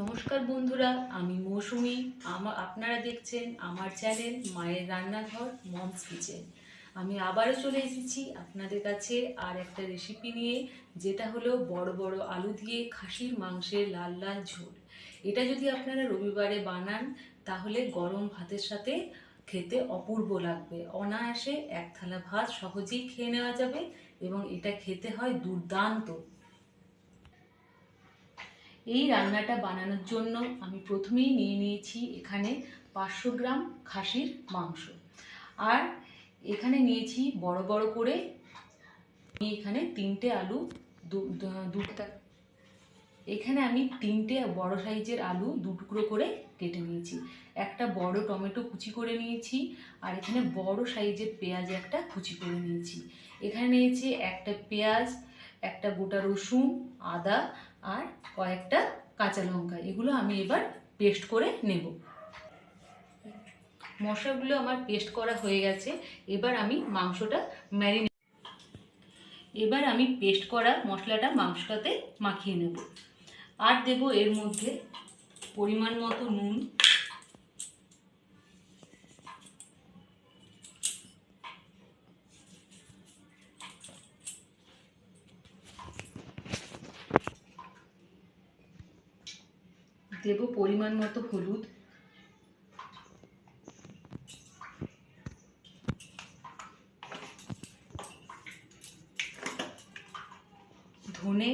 নমস্কার বন্ধুরা, আমি মৌসুমি। আপনারা দেখছেন আমার চ্যানেল মায়ের রান্নাঘর মমস কিচেন। আমি আবারও চলে এসেছি আপনাদের কাছে আর একটা রেসিপি নিয়ে, যেটা হলো বড় বড় আলু দিয়ে খাসির মাংসের লাল লাল ঝোল। এটা যদি আপনারা রবিবারে বানান তাহলে গরম ভাতের সাথে খেতে অপূর্ব লাগবে। অনায়াসে এক থালা ভাত সহজেই খেয়ে নেওয়া যাবে এবং এটা খেতে হয় দুর্দান্ত। এই রান্নাটা বানানোর জন্য আমি প্রথমেই নিয়ে নিয়েছি এখানে 500 গ্রাম খাসির মাংস, আর এখানে নিয়েছি বড় বড় করে এখানে তিনটে আলু, দুটা এখানে আমি তিনটে বড় সাইজের আলু দু টুকরো করে কেটে নিয়েছি। একটা বড় টমেটো কুচি করে নিয়েছি, আর এখানে বড় সাইজের পেঁয়াজ একটা কুচি করে নিয়েছি। এখানে নিয়েছি একটা পেঁয়াজ, একটা গোটা রসুন, আদা আর কয়েকটা কাঁচা লঙ্কা। এগুলো আমি এবার পেস্ট করে নেব। মশলাগুলো আমার পেস্ট করা হয়ে গেছে। এবার আমি পেস্ট করা মশলাটা মাংসটাতে মাখিয়ে নেব। আর দেব এর মধ্যে পরিমাণ মতো নুন, দেব পরিমাণ মতো হলুদ, ধনে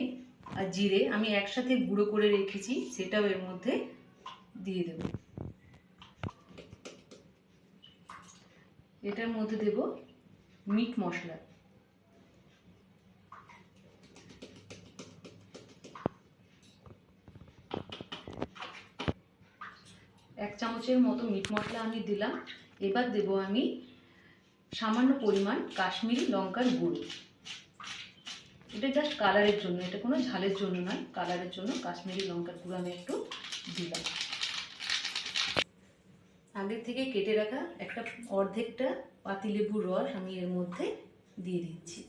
আর জিরে আমি একসাথে গুঁড়ো করে রেখেছি, সেটাও এর মধ্যে দিয়ে দেব। এটার মধ্যে দেব মিট মশলা, এক চামচের মতো মিট মশলা আমি দিলাম। এবার দেব আমি সামান্য পরিমাণ কাশ্মীরি লঙ্কার গুঁড়ো। এটা জাস্ট কালারের জন্য, এটা কোনো ঝালের জন্য নয়, কালারের জন্য কাশ্মীরি লঙ্কার গুঁড়ো আমি একটু দিলাম। আগে থেকে কেটে রাখা একটা অর্ধেকটা পাতিলেবুর রস আমি এর মধ্যে দিয়ে দিচ্ছি।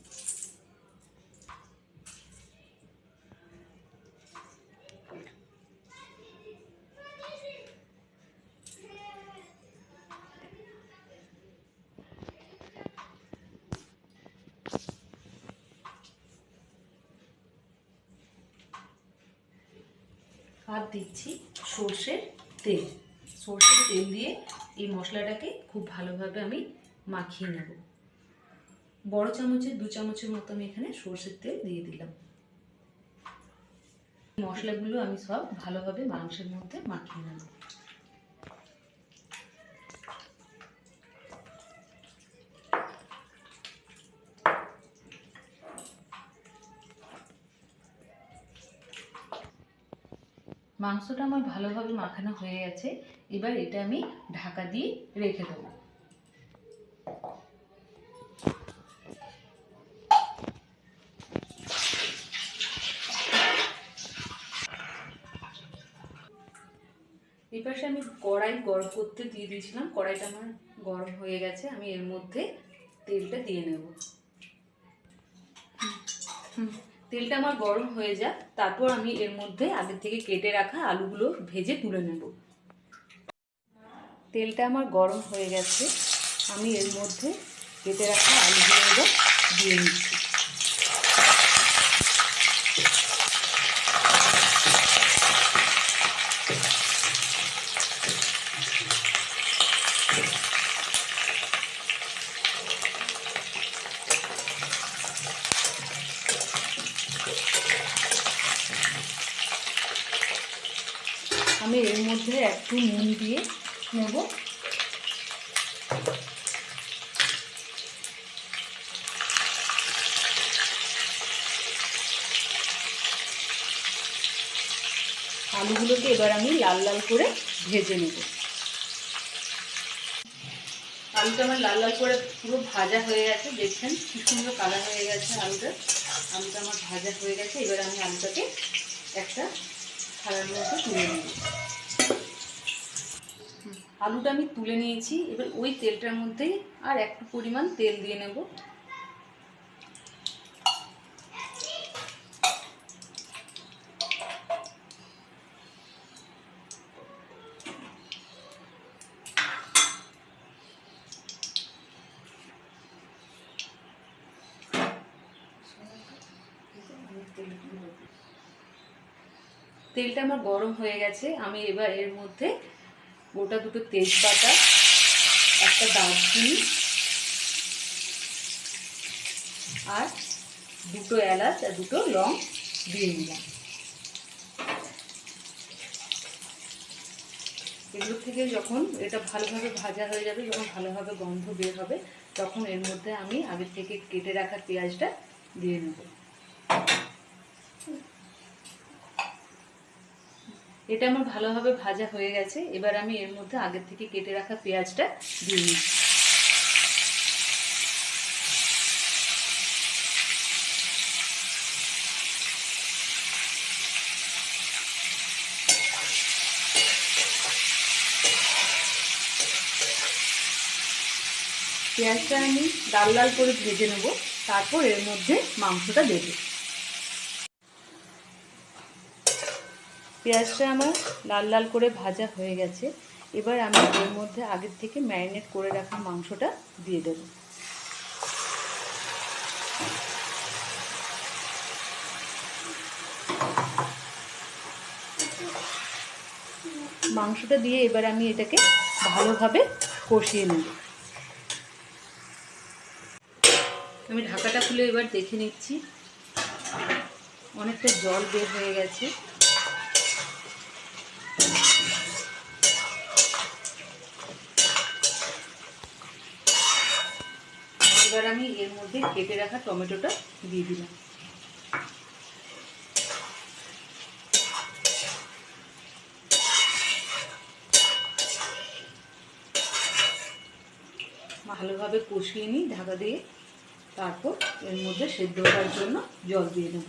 আর দিচ্ছি সর্ষের তেল। সর্ষের তেল দিয়ে এই মশলাটাকে খুব ভালোভাবে আমি মাখিয়ে নেব। বড় চামচের 2 চামচের মতো আমি এখানে সর্ষের তেল দিয়ে দিলাম। মশলাগুলো আমি সব ভালোভাবে মাংসের মধ্যে মাখিয়ে নেব। মাংসটা আমার ভালোভাবে মাখানো হয়ে গেছে। এবার এটা আমি ঢাকা দিয়ে রেখে দেবো। এই পাশে আমি কড়াই গরম করতে দিয়ে দিয়েছিলাম। কড়াইটা আমার গরম হয়ে গেছে, আমি এর মধ্যে তেলটা দিয়ে নেব। তেলটা আমার গরম হয়ে যাক, তারপর আমি এর মধ্যে আগে থেকে কেটে রাখা আলুগুলো ভেজে তুলে নেব। তেলটা আমার গরম হয়ে গেছে, আমি এর মধ্যে কেটে রাখা আলুগুলো এবার দিয়ে নিচ্ছি। আমি এর মধ্যে একটু নুন দিয়ে নেব। আলুগুলোকে এবার আমি লাল লাল করে ভেজে নেব। আলুটা আমার লাল লাল করে পুরো ভাজা হয়ে গেছে, দেখছেন কি সুন্দর কালার হয়ে গেছে আলুটা আমার ভাজা হয়ে গেছে। এবার আমি আলুটাকে একটা থালার মধ্যে তুলে নেব। আলুটা আমি তুলে নিয়েছি। এবার ওই তেলটার মধ্যেই আর একটু পরিমাণ তেল দিয়ে নেব। তেলটা আমার গরম হয়ে গেছে। আমি এবার এর মধ্যে গোটা দুটো তেজপাতা, একটা দারচিনি আর দুটো এলাচ আর দুটো লং দিয়ে নিলাম। এগুলোর থেকে যখন এটা ভালোভাবে ভাজা হয়ে যাবে, যখন ভালোভাবে গন্ধ বের হবে, তখন এর মধ্যে আমি আগে থেকে কেটে রাখা পেঁয়াজটা দিয়ে নেব। এটা আমার ভালোভাবে ভাজা হয়ে গেছে। এবার আমি এর মধ্যে আগে থেকে কেটে রাখা পেঁয়াজটা দিয়ে নিচ্ছি। পেঁয়াজটা আমি লাল লাল করে ভেজে নেব, তারপর এর মধ্যে মাংসটা দেব। পেঁয়াজটা আমার লাল লাল করে ভাজা হয়ে গেছে। এবার আমি এর মধ্যে আগের থেকে ম্যারিনেট করে রাখা মাংসটা দিয়ে দেব। মাংসটা দিয়ে এবার আমি এটাকে ভালোভাবে কষিয়ে নেব। আমি ঢাকাটা খুলে এবার দেখে নিচ্ছি, অনেকটা জল বের হয়ে গেছে। এবার আমি এর মধ্যে কেটে রাখা টমেটোটা দিয়ে দিলাম। ভালোভাবে কষিয়ে নিই ঢাকা দিয়ে, তারপর এর মধ্যে সেদ্ধ হওয়ার জন্য জল দিয়ে নেব।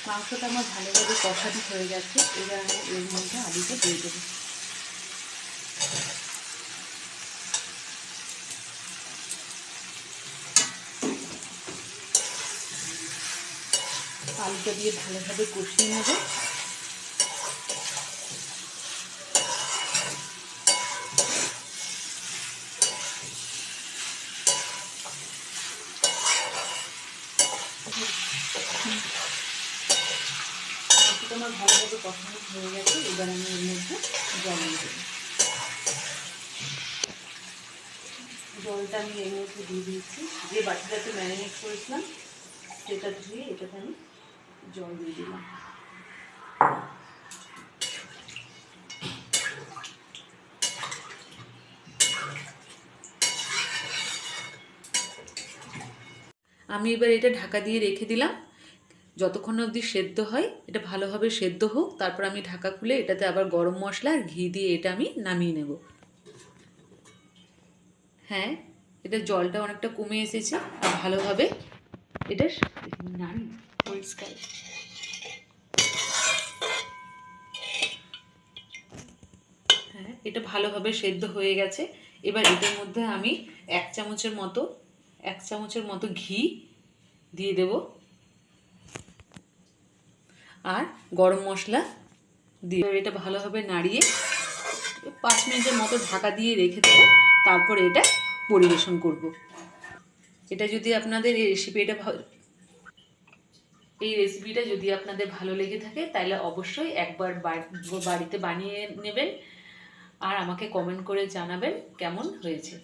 মাংসটা আমার ভালোভাবে কষানো হয়ে গেছে। এবার আমি এর মধ্যে আলুটা দিয়ে দেবো। আলুটা দিয়ে ভালোভাবে কষিয়ে নেব। মাংসটা আমার ভালোভাবে কষানো হয়ে গেছে। এবার আমি এর মধ্যে জল দিয়ে দেবো। জলটা আমি এর মধ্যে দিয়ে দিয়েছি। যে বাটিটাতে ম্যারিনেট করেছিলাম সেটা ধুয়ে এটাতে আমি জল দিয়ে দিলাম। আমি এবার এটা ঢাকা দিয়ে রেখে দিলাম যতক্ষণ অবধি সেদ্ধ হয়। এটা ভালোভাবে সেদ্ধ হোক, তারপর আমি ঢাকা খুলে এটাতে আবার গরম মশলা আর ঘি দিয়ে এটা আমি নামিয়ে নেব। হ্যাঁ, এটা জলটা অনেকটা কমে এসেছে আর ভালোভাবে এটা নাড়ি পরিষ্কার। হ্যাঁ, এটা ভালোভাবে সেদ্ধ হয়ে গেছে। এবার এটার মধ্যে আমি এক চামচের মতো ঘি দিয়ে দেব আর গরম মশলা দিয়ে এটা ভালোভাবে নাড়িয়ে 5 মিনিটের মতো ঢাকা দিয়ে রেখে দেব। তারপর এটা পরিবেশন করব। এটা যদি আপনাদের এই রেসিপিটা যদি আপনাদের ভালো লেগে থাকে, তাহলে অবশ্যই একবার বাড়িতে বানিয়ে নেবেন আর আমাকে কমেন্ট করে জানাবেন কেমন হয়েছে।